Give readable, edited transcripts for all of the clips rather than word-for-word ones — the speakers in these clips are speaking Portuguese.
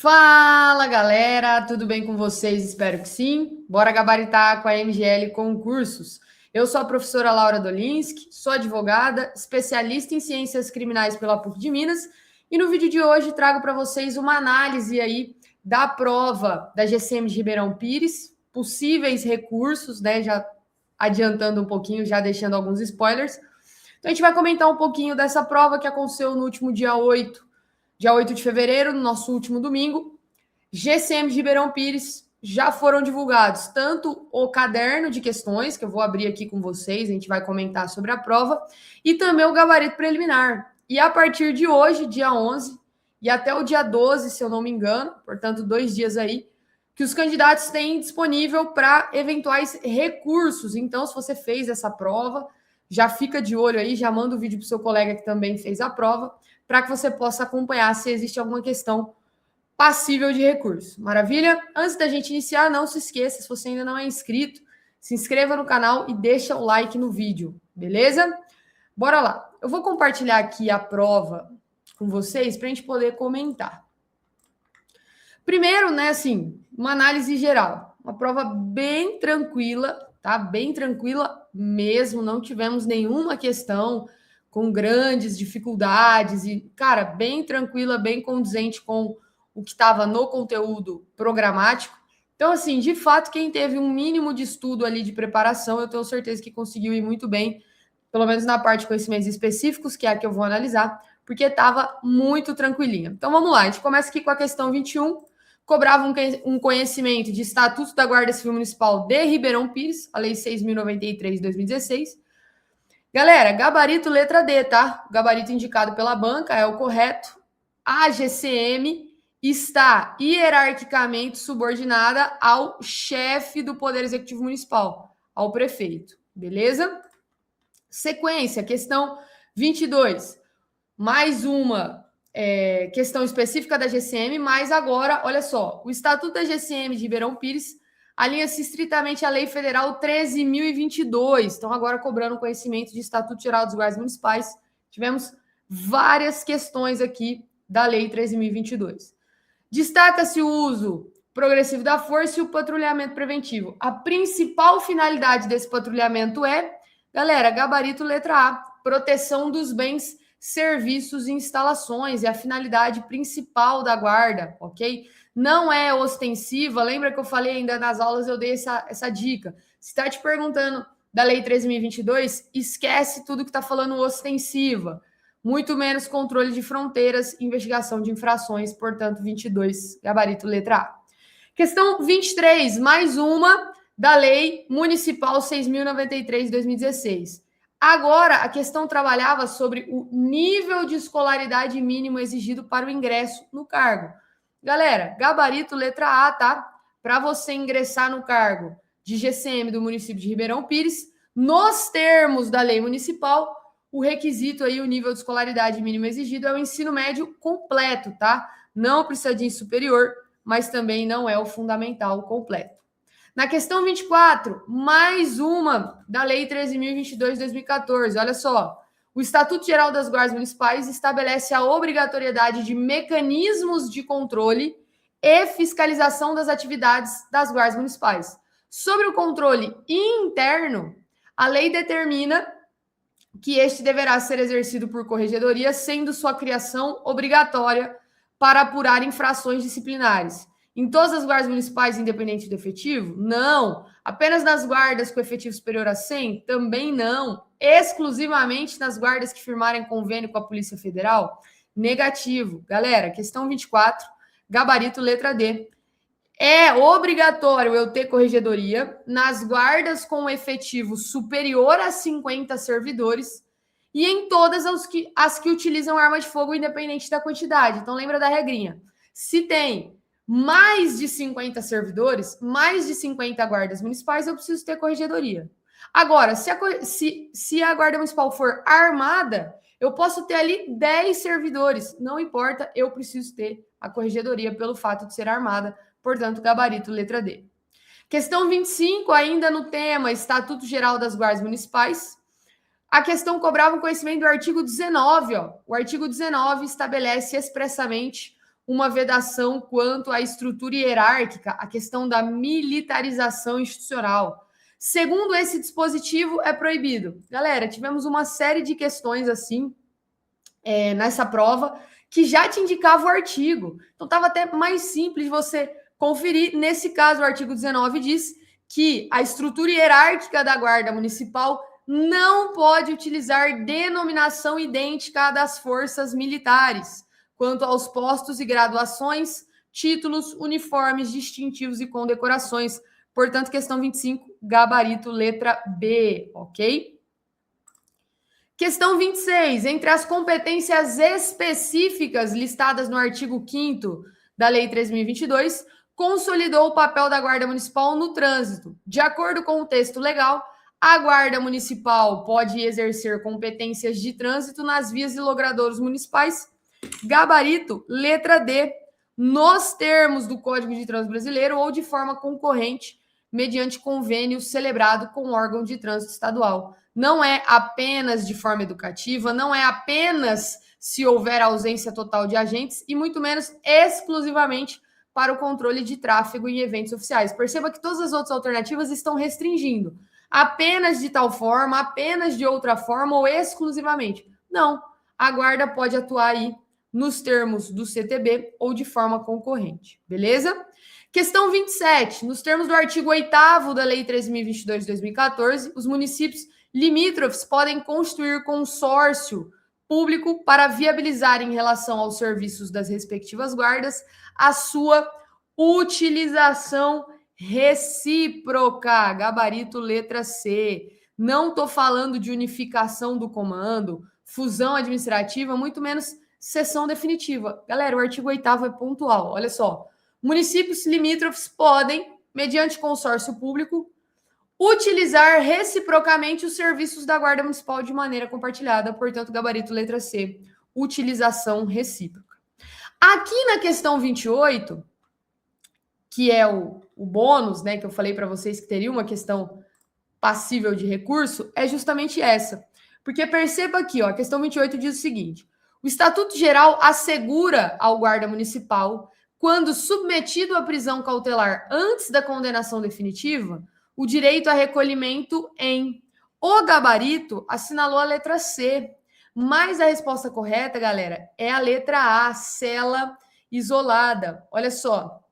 Fala galera, tudo bem com vocês? Espero que sim. Bora gabaritar com a MGL Concursos. Eu sou a professora Laura Dolinski, sou advogada, especialista em ciências criminais pela PUC de Minas e no vídeo de hoje trago para vocês uma análise aí da prova da GCM de Ribeirão Pires, possíveis recursos, né? Já adiantando um pouquinho, já deixando alguns spoilers. Então a gente vai comentar um pouquinho dessa prova que aconteceu no último dia 8 de fevereiro, no nosso último domingo. GCM de Ribeirão Pires, já foram divulgados tanto o caderno de questões, que eu vou abrir aqui com vocês, a gente vai comentar sobre a prova, e também o gabarito preliminar. E a partir de hoje, dia 11, e até o dia 12, se eu não me engano, portanto, 2 dias aí, que os candidatos têm disponível para eventuais recursos. Então, se você fez essa prova, já fica de olho aí, já manda o vídeo para o seu colega que também fez a prova, para que você possa acompanhar se existe alguma questão passível de recurso. Maravilha? Antes da gente iniciar, não se esqueça, se você ainda não é inscrito, se inscreva no canal e deixa o like no vídeo, beleza? Bora lá. Eu vou compartilhar aqui a prova com vocês para a gente poder comentar. Primeiro, né, assim, uma análise geral. Uma prova bem tranquila, tá? Bem tranquila mesmo, não tivemos nenhuma questão com grandes dificuldades e, cara, bem tranquila, bem condizente com o que estava no conteúdo programático. Então, assim, de fato, quem teve um mínimo de estudo ali de preparação, eu tenho certeza que conseguiu ir muito bem, pelo menos na parte de conhecimentos específicos, que é a que eu vou analisar, porque estava muito tranquilinha. Então, vamos lá, a gente começa aqui com a questão 21. Cobrava um conhecimento de Estatuto da Guarda Civil Municipal de Ribeirão Pires, a Lei 6.093 de 2016. Galera, gabarito letra D, tá? O gabarito indicado pela banca é o correto. A GCM está hierarquicamente subordinada ao chefe do Poder Executivo Municipal, ao prefeito. Beleza? Sequência, questão 22. Mais uma questão específica da GCM, mas agora, olha só, o Estatuto da GCM de Ribeirão Pires alinha-se estritamente à Lei Federal 13.022. Então, agora cobrando conhecimento de Estatuto Geral dos Guardas Municipais, tivemos várias questões aqui da Lei 13.022. Destaca-se o uso progressivo da força e o patrulhamento preventivo. A principal finalidade desse patrulhamento é, galera, gabarito letra A, proteção dos bens, serviços e instalações, é a finalidade principal da guarda, ok? Não é ostensiva, lembra que eu falei ainda nas aulas, eu dei essa dica. Se está te perguntando da Lei 13.022, esquece tudo que está falando ostensiva. Muito menos controle de fronteiras, investigação de infrações, portanto, 22, gabarito letra A. Questão 23, mais uma da Lei Municipal 6.093 de 2016. Agora, a questão trabalhava sobre o nível de escolaridade mínimo exigido para o ingresso no cargo. Galera, gabarito letra A, tá? Para você ingressar no cargo de GCM do município de Ribeirão Pires, nos termos da lei municipal, o requisito aí, o nível de escolaridade mínimo exigido é o ensino médio completo, tá? Não precisa de ensino superior, mas também não é o fundamental completo. Na questão 24, mais uma da Lei 13.022 de 2014. Olha só, o Estatuto Geral das Guardas Municipais estabelece a obrigatoriedade de mecanismos de controle e fiscalização das atividades das guardas municipais. Sobre o controle interno, a lei determina que este deverá ser exercido por corregedoria, sendo sua criação obrigatória para apurar infrações disciplinares. Em todas as guardas municipais, independente do efetivo? Não. Apenas nas guardas com efetivo superior a 100? Também não. Exclusivamente nas guardas que firmarem convênio com a Polícia Federal? Negativo. Galera, questão 24, gabarito letra D. É obrigatório eu ter corregedoria nas guardas com efetivo superior a 50 servidores e em todas as que utilizam arma de fogo, independente da quantidade. Então, lembra da regrinha. Se tem mais de 50 servidores, mais de 50 guardas municipais, eu preciso ter corregedoria. Agora, se a guarda municipal for armada, eu posso ter ali 10 servidores. Não importa, eu preciso ter a corregedoria pelo fato de ser armada. Portanto, gabarito letra D. Questão 25, ainda no tema Estatuto Geral das Guardas Municipais. A questão cobrava o conhecimento do artigo 19. Ó. O artigo 19 estabelece expressamente uma vedação quanto à estrutura hierárquica, a questão da militarização institucional. Segundo esse dispositivo, é proibido. Galera, tivemos uma série de questões assim nessa prova que já te indicava o artigo. Então, estava até mais simples você conferir. Nesse caso, o artigo 19 diz que a estrutura hierárquica da Guarda Municipal não pode utilizar denominação idêntica à das forças militares, quanto aos postos e graduações, títulos, uniformes, distintivos e condecorações. Portanto, questão 25, gabarito letra B, ok? Questão 26. Entre as competências específicas listadas no artigo 5º da Lei 3.022, consolidou o papel da Guarda Municipal no trânsito. De acordo com o texto legal, a Guarda Municipal pode exercer competências de trânsito nas vias e logradouros municipais. Gabarito, letra D, nos termos do Código de Trânsito Brasileiro ou de forma concorrente, mediante convênio celebrado com o órgão de trânsito estadual. Não é apenas de forma educativa, não é apenas se houver ausência total de agentes e muito menos exclusivamente para o controle de tráfego em eventos oficiais. Perceba que todas as outras alternativas estão restringindo. Apenas de tal forma, apenas de outra forma ou exclusivamente. Não, a guarda pode atuar aí nos termos do CTB ou de forma concorrente, beleza? Questão 27. Nos termos do artigo 8º da Lei 3.022 de 2014, os municípios limítrofes podem constituir consórcio público para viabilizar em relação aos serviços das respectivas guardas a sua utilização recíproca, gabarito letra C. Não estou falando de unificação do comando, fusão administrativa, muito menos sessão definitiva. Galera, o artigo 8º é pontual, olha só. Municípios limítrofes podem, mediante consórcio público, utilizar reciprocamente os serviços da Guarda Municipal de maneira compartilhada, portanto, gabarito letra C, utilização recíproca. Aqui na questão 28, que é o bônus, né, que eu falei para vocês que teria uma questão passível de recurso, é justamente essa. Porque perceba aqui, ó, a questão 28 diz o seguinte: o Estatuto Geral assegura ao guarda municipal, quando submetido à prisão cautelar antes da condenação definitiva, o direito a recolhimento em. O gabarito assinalou a letra C, mas a resposta correta, galera, é a letra A, cela isolada. Olha só.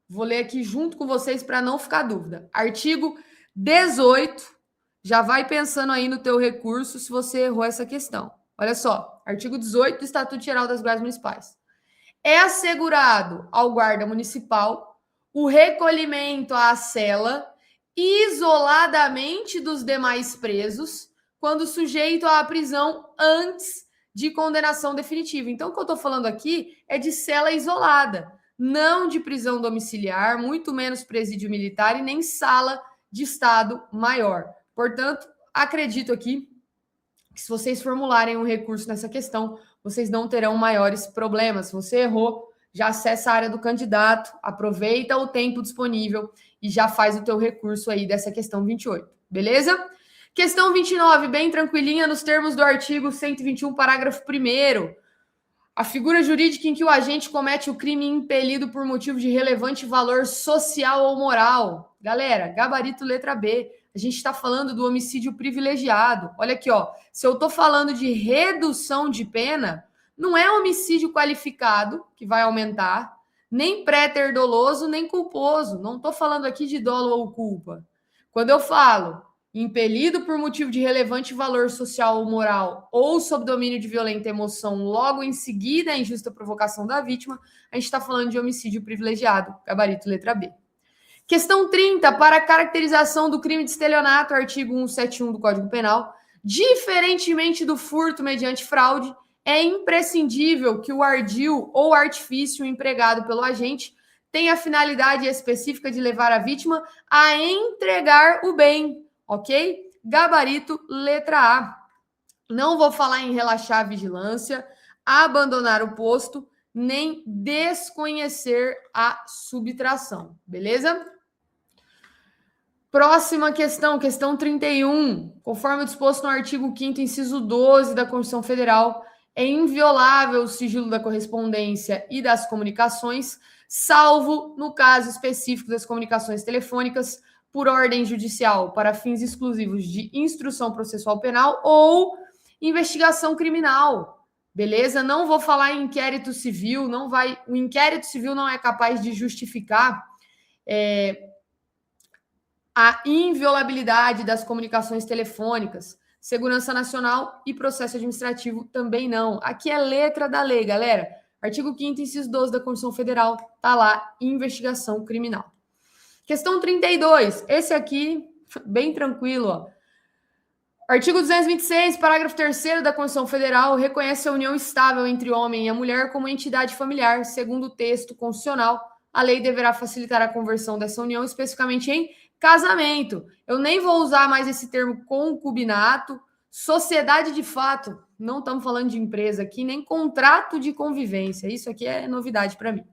Vou ler aqui junto com vocês para não ficar dúvida. Artigo 18. Já vai pensando aí no teu recurso se você errou essa questão. Olha só. Artigo 18 do Estatuto Geral das Guardas Municipais. É assegurado ao guarda municipal o recolhimento à cela isoladamente dos demais presos quando sujeito à prisão antes de condenação definitiva. Então, o que eu estou falando aqui é de cela isolada, não de prisão domiciliar, muito menos presídio militar e nem sala de estado maior. Portanto, acredito aqui que se vocês formularem um recurso nessa questão, vocês não terão maiores problemas. Se você errou, já acessa a área do candidato, aproveita o tempo disponível e já faz o teu recurso aí dessa questão 28, beleza? Questão 29, bem tranquilinha, nos termos do artigo 121, parágrafo 1º. A figura jurídica em que o agente comete o crime impelido por motivo de relevante valor social ou moral. Galera, gabarito letra B. A gente está falando do homicídio privilegiado. Olha aqui, ó. Se eu estou falando de redução de pena, não é homicídio qualificado, que vai aumentar, nem préter doloso, nem culposo. Não estou falando aqui de dolo ou culpa. Quando eu falo impelido por motivo de relevante valor social ou moral ou sob domínio de violenta emoção, logo em seguida a injusta provocação da vítima, a gente está falando de homicídio privilegiado, gabarito letra B. Questão 30, para a caracterização do crime de estelionato, artigo 171 do Código Penal, diferentemente do furto mediante fraude, é imprescindível que o ardil ou artifício empregado pelo agente tenha a finalidade específica de levar a vítima a entregar o bem, ok? Gabarito letra A. Não vou falar em relaxar a vigilância, abandonar o posto, nem desconhecer a subtração, beleza? Próxima questão, questão 31. Conforme disposto no artigo 5º, inciso 12 da Constituição Federal, é inviolável o sigilo da correspondência e das comunicações, salvo no caso específico das comunicações telefônicas por ordem judicial para fins exclusivos de instrução processual penal ou investigação criminal. Beleza? Não vou falar em inquérito civil, não vai. O inquérito civil não é capaz de justificar a inviolabilidade das comunicações telefônicas. Segurança Nacional e processo administrativo também não. Aqui é letra da lei, galera. Artigo 5º, inciso 12 da Constituição Federal, tá lá, investigação criminal. Questão 32, esse aqui, bem tranquilo, ó. Artigo 226, parágrafo 3º da Constituição Federal, reconhece a união estável entre o homem e a mulher como entidade familiar. Segundo o texto constitucional, a lei deverá facilitar a conversão dessa união, especificamente em casamento. Eu nem vou usar mais esse termo concubinato, sociedade de fato. Não estamos falando de empresa aqui, nem contrato de convivência. Isso aqui é novidade para mim.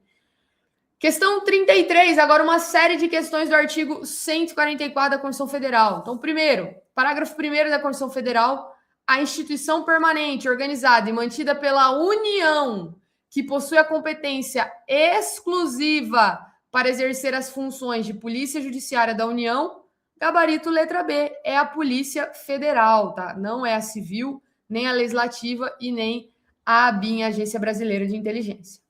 Questão 33, agora uma série de questões do artigo 144 da Constituição Federal. Então, primeiro, parágrafo 1º da Constituição Federal, a instituição permanente, organizada e mantida pela União, que possui a competência exclusiva para exercer as funções de polícia judiciária da União, gabarito letra B, é a Polícia Federal, tá? Não é a civil, nem a legislativa e nem a ABIN, Agência Brasileira de Inteligência.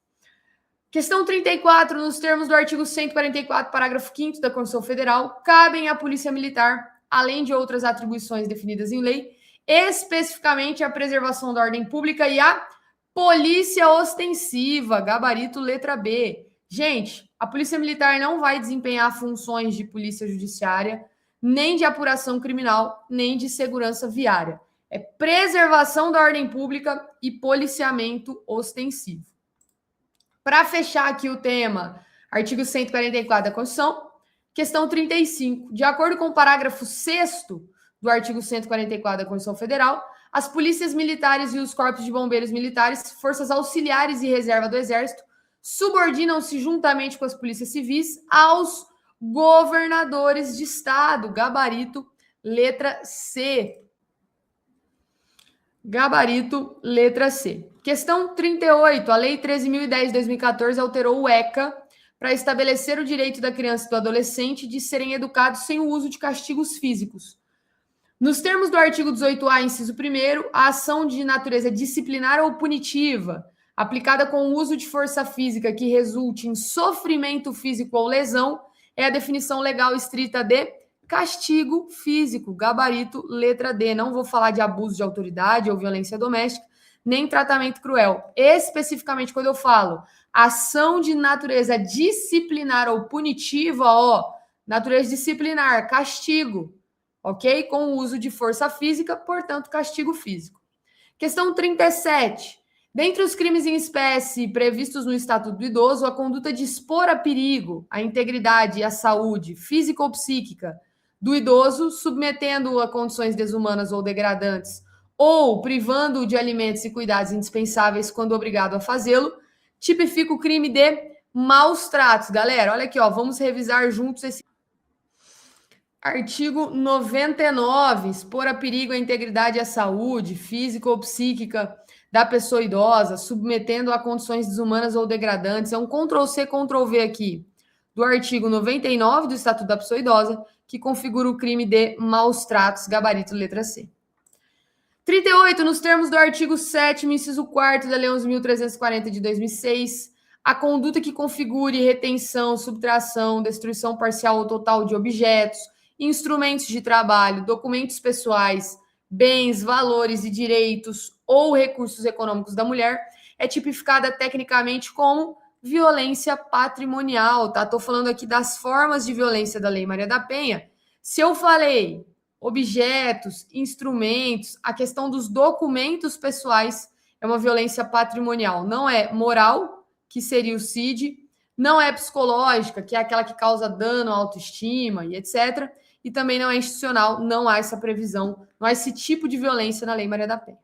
Questão 34, nos termos do artigo 144, parágrafo 5º da Constituição Federal, cabem à Polícia Militar, além de outras atribuições definidas em lei, especificamente a preservação da ordem pública e a polícia ostensiva, gabarito letra B. Gente, a Polícia Militar não vai desempenhar funções de polícia judiciária, nem de apuração criminal, nem de segurança viária. É preservação da ordem pública e policiamento ostensivo. Para fechar aqui o tema, artigo 144 da Constituição, questão 35. De acordo com o parágrafo 6º do artigo 144 da Constituição Federal, as polícias militares e os corpos de bombeiros militares, forças auxiliares e reserva do Exército, subordinam-se juntamente com as polícias civis aos governadores de estado. Gabarito, letra C. Gabarito, letra C. Questão 38. A Lei 13.010 de 2014 alterou o ECA para estabelecer o direito da criança e do adolescente de serem educados sem o uso de castigos físicos. Nos termos do artigo 18A, inciso 1º, a ação de natureza disciplinar ou punitiva, aplicada com o uso de força física que resulte em sofrimento físico ou lesão, é a definição legal estrita de castigo físico, gabarito, letra D. Não vou falar de abuso de autoridade ou violência doméstica, nem tratamento cruel. Especificamente, quando eu falo ação de natureza disciplinar ou punitiva, ó, natureza disciplinar, castigo, ok? Com o uso de força física, portanto, castigo físico. Questão 37. Dentre os crimes em espécie previstos no Estatuto do Idoso, a conduta de expor a perigo a integridade e a saúde física ou psíquica do idoso, submetendo-o a condições desumanas ou degradantes, ou privando-o de alimentos e cuidados indispensáveis quando obrigado a fazê-lo, tipifica o crime de maus tratos. Galera, olha aqui, ó, vamos revisar juntos esse artigo 99, expor a perigo a integridade e a saúde física ou psíquica da pessoa idosa, submetendo a condições desumanas ou degradantes. É um Ctrl+C, Ctrl+V aqui, do artigo 99 do Estatuto da Pessoa Idosa, que configura o crime de maus tratos, gabarito letra C. 38, nos termos do artigo 7º, inciso 4º da Lei 11.340 de 2006, a conduta que configure retenção, subtração, destruição parcial ou total de objetos, instrumentos de trabalho, documentos pessoais, bens, valores e direitos ou recursos econômicos da mulher é tipificada tecnicamente como violência patrimonial, tá? Tô falando aqui das formas de violência da Lei Maria da Penha. Se eu falei objetos, instrumentos, a questão dos documentos pessoais é uma violência patrimonial. Não é moral, que seria o CID, não é psicológica, que é aquela que causa dano à autoestima e etc. E também não é institucional, não há essa previsão, não há esse tipo de violência na Lei Maria da Penha.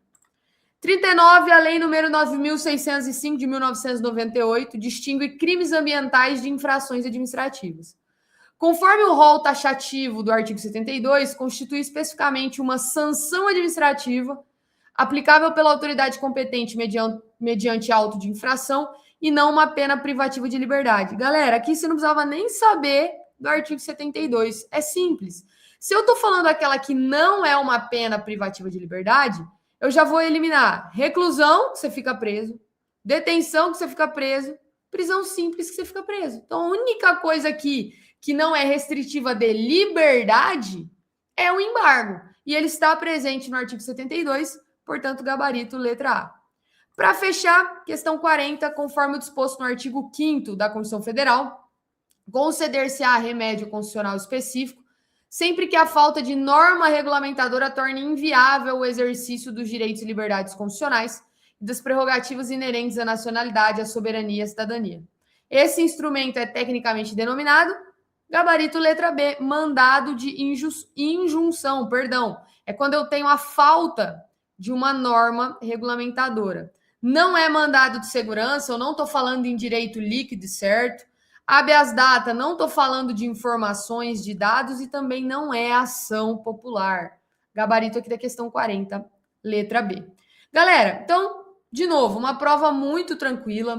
39, a Lei número 9.605 de 1998 distingue crimes ambientais de infrações administrativas. Conforme o rol taxativo do artigo 72, constitui especificamente uma sanção administrativa aplicável pela autoridade competente mediante auto de infração e não uma pena privativa de liberdade. Galera, aqui você não precisava nem saber do artigo 72. É simples. Se eu estou falando aquela que não é uma pena privativa de liberdade, eu já vou eliminar reclusão, que você fica preso, detenção, que você fica preso, prisão simples, que você fica preso. Então, a única coisa aqui que não é restritiva de liberdade é o embargo. E ele está presente no artigo 72, portanto, gabarito letra A. Para fechar, questão 40, conforme o disposto no artigo 5º da Constituição Federal, conceder-se-á remédio constitucional específico sempre que a falta de norma regulamentadora torne inviável o exercício dos direitos e liberdades constitucionais e das prerrogativas inerentes à nacionalidade, à soberania e à cidadania. Esse instrumento é tecnicamente denominado gabarito letra B, mandado de injunção, perdão. É quando eu tenho a falta de uma norma regulamentadora. Não é mandado de segurança, eu não estou falando em direito líquido, certo? Habeas data, não estou falando de informações, de dados e também não é ação popular. Gabarito aqui da questão 40, letra B. Galera, então, de novo, uma prova muito tranquila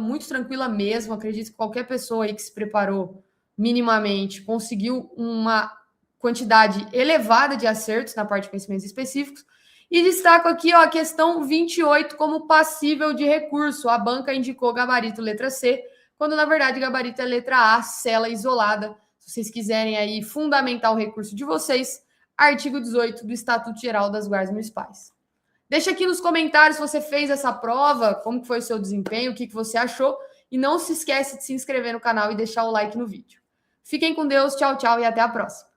mesmo. Acredito que qualquer pessoa aí que se preparou minimamente conseguiu uma quantidade elevada de acertos na parte de conhecimentos específicos. E destaco aqui a questão 28 como passível de recurso. A banca indicou gabarito letra C, quando na verdade gabarito é letra A, cela isolada. Se vocês quiserem aí fundamentar o recurso de vocês, artigo 18 do Estatuto Geral das Guardas Municipais. Deixa aqui nos comentários se você fez essa prova, como foi o seu desempenho, o que você achou. E não se esquece de se inscrever no canal e deixar o like no vídeo. Fiquem com Deus, tchau, tchau e até a próxima.